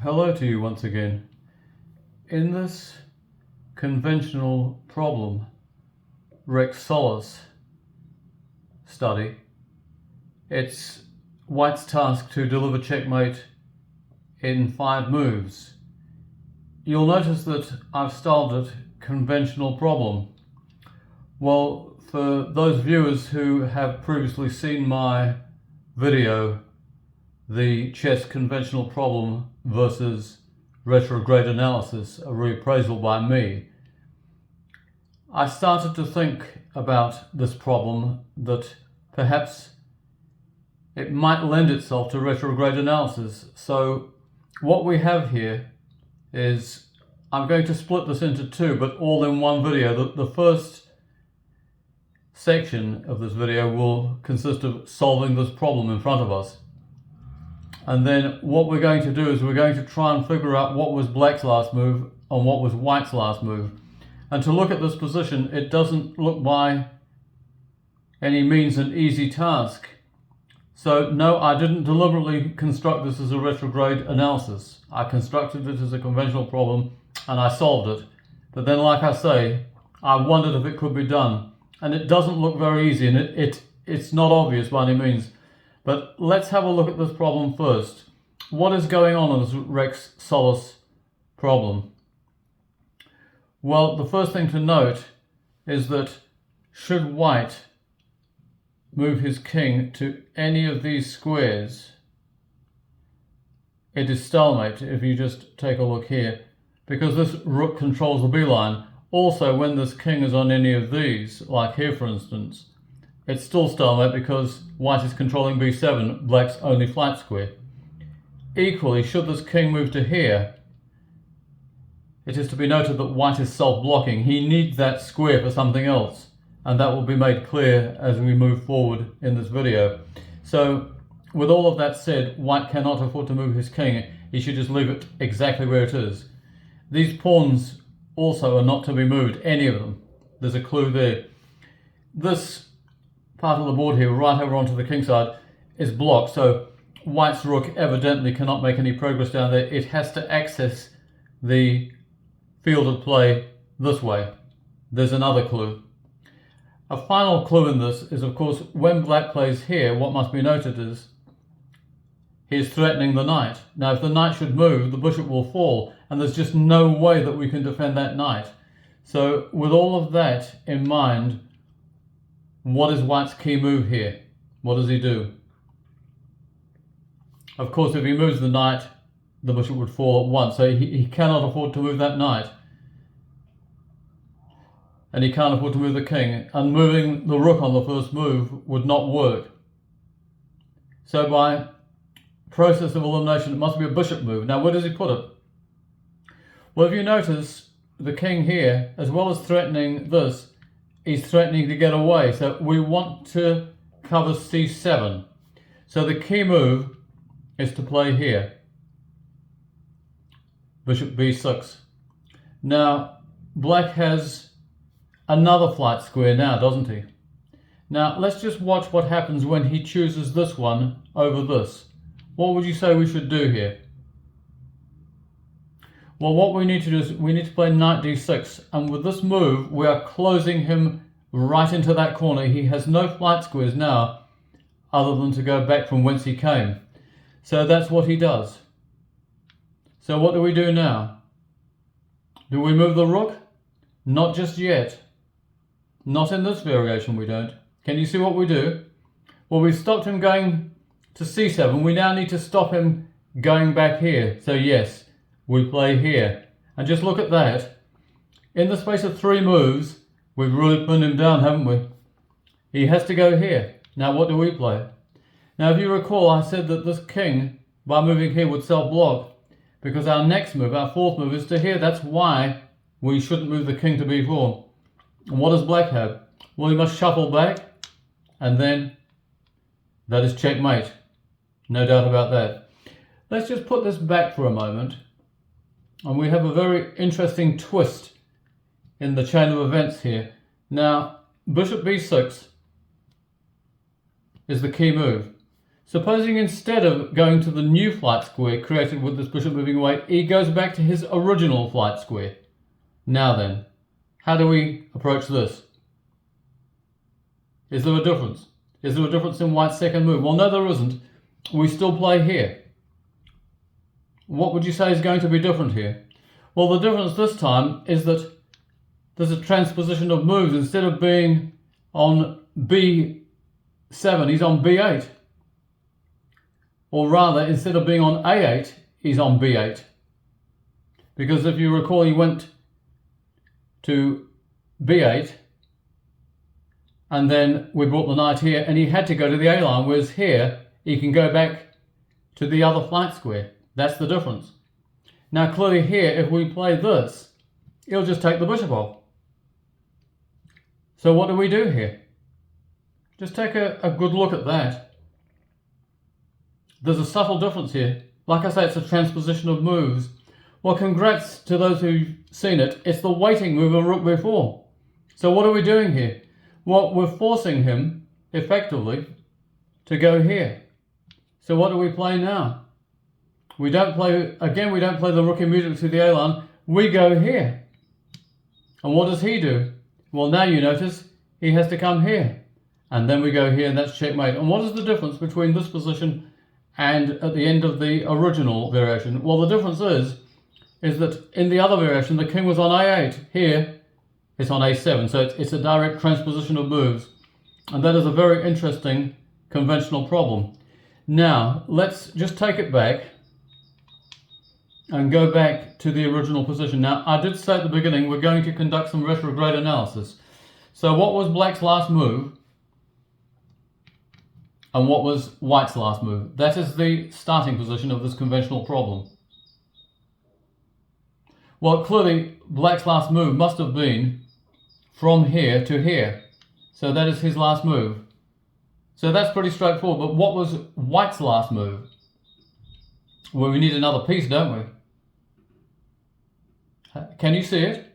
Hello to you once again. In this conventional problem, Solus study, it's White's task to deliver checkmate in 5 moves. You'll notice that I've styled it conventional problem. Well, for those viewers who have previously seen my video, the chess conventional problem versus retrograde analysis, a reappraisal by me, I started to think about this problem that perhaps it might lend itself to retrograde analysis. So what we have here is, I'm going to split this into 2, but all in one video. The first section of this video will consist of solving this problem in front of us. And then what we're going to do is we're going to try and figure out what was Black's last move and what was White's last move. And to look at this position, it doesn't look by any means an easy task. So no, I didn't deliberately construct this as a retrograde analysis. I constructed it as a conventional problem and I solved it. But then, like I say, I wondered if it could be done. And it doesn't look very easy, and it's not obvious by any means. But let's have a look at this problem first. What is going on in this Solus problem? Well, the first thing to note is that should White move his king to any of these squares, it is stalemate if you just take a look here, because this rook controls the b-line. Also, when this king is on any of these, like here for instance, it's still stalemate because White is controlling b7, Black's only flat square. Equally, should this king move to here, it is to be noted that White is self-blocking. He needs that square for something else, and that will be made clear as we move forward in this video. So, with all of that said, White cannot afford to move his king. He should just leave it exactly where it is. These pawns also are not to be moved, any of them. There's a clue there. This part of the board here, right over onto the king side, is blocked, so White's rook evidently cannot make any progress down there. It has to access the field of play this way. There's another clue. A final clue in this is, of course, when Black plays here, what must be noted is he's threatening the knight. Now, if the knight should move, the bishop will fall, and there's just no way that we can defend that knight. So, with all of that in mind, what is White's key move here? What does he do? Of course, if he moves the knight, the bishop would fall at once, so he cannot afford to move that knight. And he can't afford to move the king, and moving the rook on the first move would not work. So by process of elimination, it must be a bishop move. Now, where does he put it? Well, if you notice, the king here, as well as threatening this, he's threatening to get away. So we want to cover c7. So the key move is to play here. Bishop b6. Now, Black has another flight square now, doesn't he? Now, let's just watch what happens when he chooses this one over this. What would you say we should do here? Well, what we need to do is we need to play knight d6, and with this move we are closing him right into that corner. He has no flight squares now other than to go back from whence he came. So that's what he does. So what do we do now? Do we move the rook? Not just yet. Not in this variation we don't. Can you see what we do? Well, we've stopped him going to c7. We now need to stop him going back here. So yes, we play here. And just look at that. In the space of 3 moves, we've really pinned him down, haven't we? He has to go here. Now what do we play? Now if you recall, I said that this king, by moving here, would self-block, because our next move, our 4th move, is to here. That's why we shouldn't move the king to b4. And what does Black have? Well, he must shuffle back, and then that is checkmate. No doubt about that. Let's just put this back for a moment, and we have a very interesting twist in the chain of events here. Now, bishop b6 is the key move. Supposing instead of going to the new flight square created with this bishop moving away, he goes back to his original flight square. Now then, how do we approach this? Is there a difference? Is there a difference in white's second move? Well, no, there isn't. We still play here. What would you say is going to be different here? Well, the difference this time is that there's a transposition of moves. Instead of being on B7, he's on B8. Or rather, instead of being on A8, he's on B8. Because if you recall, he went to B8, and then we brought the knight here, and he had to go to the A line, whereas here, he can go back to the other flight square. That's the difference. Now, clearly here, if we play this, he'll just take the bishop off. So what do we do here? Just take a good look at that. There's a subtle difference here. Like I say, it's a transposition of moves. Well, congrats to those who've seen it. It's the waiting move of rook b4. So what are we doing here? Well, we're forcing him, effectively, to go here. So what do we play now? We don't play the rook immediately to the A line. We go here. And what does he do? Well, now you notice he has to come here. And then we go here, and that's checkmate. And what is the difference between this position and at the end of the original variation? Well, the difference is that in the other variation, the king was on A8. Here, it's on A7. So it's a direct transposition of moves. And that is a very interesting conventional problem. Now, let's just take it back and go back to the original position. Now, I did say at the beginning we're going to conduct some retrograde analysis. So what was black's last move? And what was white's last move? That is the starting position of this conventional problem. Well, clearly, black's last move must have been from here to here. So that is his last move. So that's pretty straightforward. But what was white's last move? Well, we need another piece, don't we? Can you see it?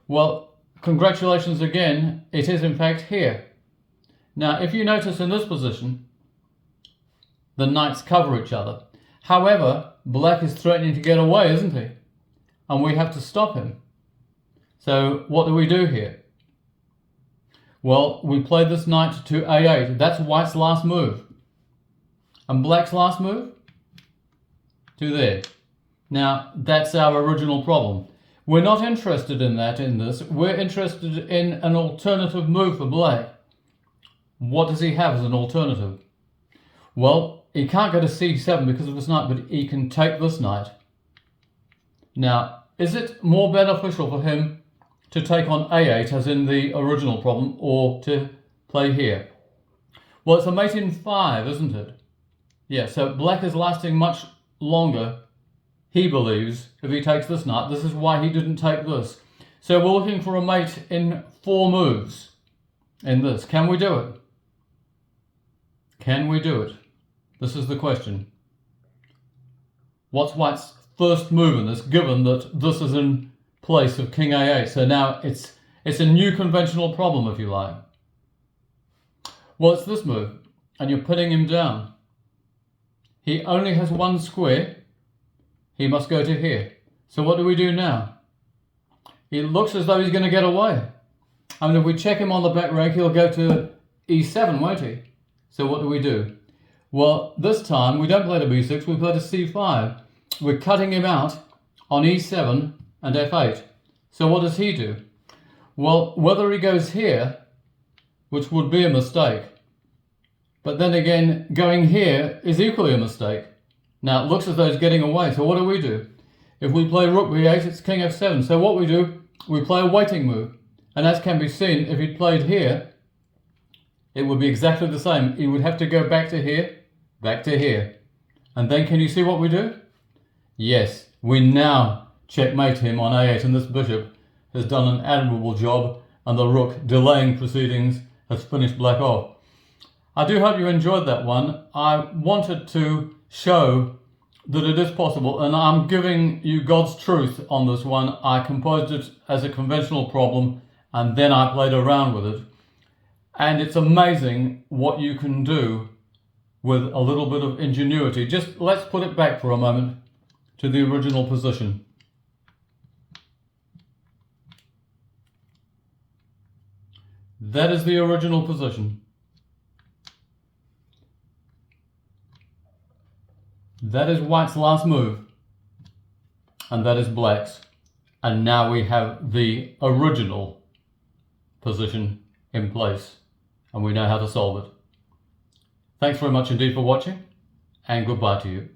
Well, congratulations again. It is in fact here. Now, if you notice in this position, the knights cover each other. However, black is threatening to get away, isn't he? And we have to stop him. So what do we do here? Well, we play this knight to A8. That's white's last move. And black's last move? To there. Now, that's our original problem. We're not interested in that in this. We're interested in an alternative move for black. What does he have as an alternative? Well, he can't go to C7 because of this knight, but he can take this knight. Now, is it more beneficial for him to take on A8 as in the original problem, or to play here? Well, it's a mate in 5, isn't it? Yeah, so black is lasting much longer, he believes, if he takes this knight. This is why he didn't take this. So we're looking for a mate in 4 moves in this. Can we do it? Can we do it? This is the question. What's white's first move in this, given that this is in place of king A8? So now it's a new conventional problem, if you like. Well, it's this move, and you're pinning him down. He only has 1 square. He must go to here. So what do we do now? It looks as though he's going to get away. I mean, if we check him on the back rank, he'll go to E7, won't he? So what do we do? Well, this time we don't play to B6, we play to C5. We're cutting him out on E7 and F8. So what does he do? Well, whether he goes here, which would be a mistake, but then again, going here is equally a mistake. Now, it looks as though he's getting away, so what do we do? If we play rook b8, it's king f7. So what we do, we play a waiting move. And as can be seen, if he'd played here, it would be exactly the same. He would have to go back to here, back to here. And then can you see what we do? Yes, we now checkmate him on a8, and this bishop has done an admirable job, and the rook, delaying proceedings, has finished black off. I do hope you enjoyed that one. I wanted to show that it is possible, and I'm giving you God's truth on this one. I composed it as a conventional problem, and then I played around with it. And it's amazing what you can do with a little bit of ingenuity. Just let's put it back for a moment to the original position. That is the original position. That is white's last move, and that is black's. And now we have the original position in place, and we know how to solve it. Thanks very much indeed for watching, and goodbye to you.